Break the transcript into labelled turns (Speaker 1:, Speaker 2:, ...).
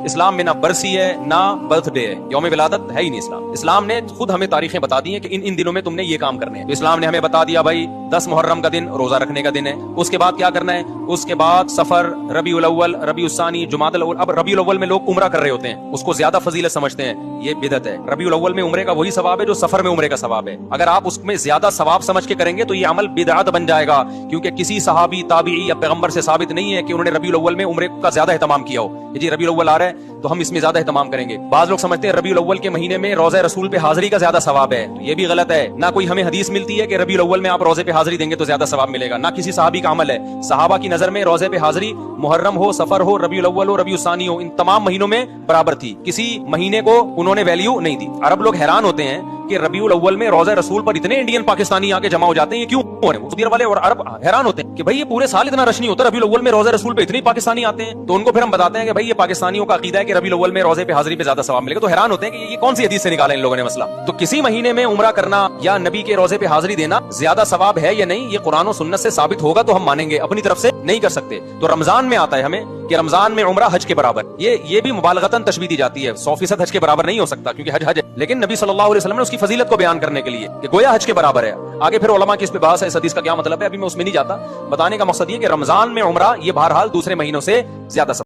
Speaker 1: اسلام میں نہ برسی ہے نہ برتھ ڈے ہے، یوم ولادت ہے ہی نہیں اسلام نے خود ہمیں تاریخیں بتا دی ہیں کہ ان دنوں میں تم نے یہ کام کرنے ہیں۔ تو اسلام نے ہمیں بتا دیا بھائی 10 محرم کا دن روزہ رکھنے کا دن ہے، اس کے بعد کیا کرنا ہے، اس کے بعد سفر، ربیع الاول، ربیع الثانی، جمادی الاول۔ اب ربیع الاول میں لوگ عمرہ کر رہے ہوتے ہیں، اس کو زیادہ فضیلت سمجھتے ہیں، یہ بدعت ہے۔ ربیع الاول میں عمرے کا وہی ثواب ہے جو سفر میں عمرے کا ثواب ہے۔ اگر آپ اس میں زیادہ ثواب سمجھ کے کریں گے تو یہ عمل بدعت بن جائے گا، کیونکہ کسی صحابی، تابعی یا پیغمبر سے ثابت نہیں ہے کہ انہوں نے ربیع الاول میں عمرے کا زیادہ اہتمام کیا ہو کہ جی ربیع الاول آ رہا ہے تو ہم اس میں زیادہ اہتمام کریں گے۔ بعض لوگ سمجھتے ہیں ربیع الاول کے مہینے میں روزہ رسول پہ حاضری کا زیادہ ثواب ہے، تو یہ بھی غلط ہے۔ نہ کوئی ہمیں حدیث ملتی ہے کہ ربیع الاول میں آپ روزے پہ حاضری دیں گے تو زیادہ ثواب ملے گا، نہ کسی صحابی کا عمل ہے۔ صحابہ کی نظر میں روزے پہ حاضری محرم ہو، سفر ہو، ربیع الاول ہو، ربیع الثانی ہو، ان تمام مہینوں میں برابر تھی، کسی مہینے کو انہوں نے ویلیو نہیں دی۔ عرب لوگ حیران ہوتے ہیں کہ ربیع الاول میں روزہ رسول پر اتنے انڈین پاکستانی آ کے جمع ہو جاتے ہیں، یہ کیوں ہو رہے ہیں؟ سعودی عرب والے اور عرب حیران ہوتے ہیں کہ بھائی یہ پورے سال اتنا رش نہیں ہوتا، ربیع الاول میں روزہ رسول پہ اتنے پاکستانی آتے ہیں۔ تو ان کو پھر ہم بتاتے ہیں کہ بھائی یہ پاکستانیوں کا عقیدہ ہے کہ ربیع الاول میں روزے پہ حاضری پہ زیادہ ثواب ملے گا، تو حیران ہوتے ہیں کہ یہ کون سی حدیث سے نکالا ان لوگوں نے مسئلہ۔ تو کسی مہینے میں عمرہ کرنا یا نبی کے روزے پہ حاضری دینا زیادہ ثواب ہے یا نہیں، یہ قرآن و سنت سے ثابت ہوگا تو ہم مانیں گے، اپنی طرف سے نہیں کر سکتے۔ تو رمضان میں آتا ہے ہمیں کہ رمضان میں عمرہ حج کے برابر، یہ بھی مبالغتاً تشبیہ دی جاتی ہے، 100% حج کے برابر نہیں ہو سکتا کیونکہ حج ہے، لیکن نبی صلی اللہ علیہ وسلم نے اس کی فضیلت کو بیان کرنے کے لیے کہ گویا حج کے برابر ہے۔ آگے پھر علماء کی اس پہ بحث ہے، اس حدیث کا کیا مطلب ہے، ابھی میں اس میں نہیں جاتا۔ بتانے کا مقصد یہ کہ رمضان میں عمرہ یہ بہرحال دوسرے مہینوں سے زیادہ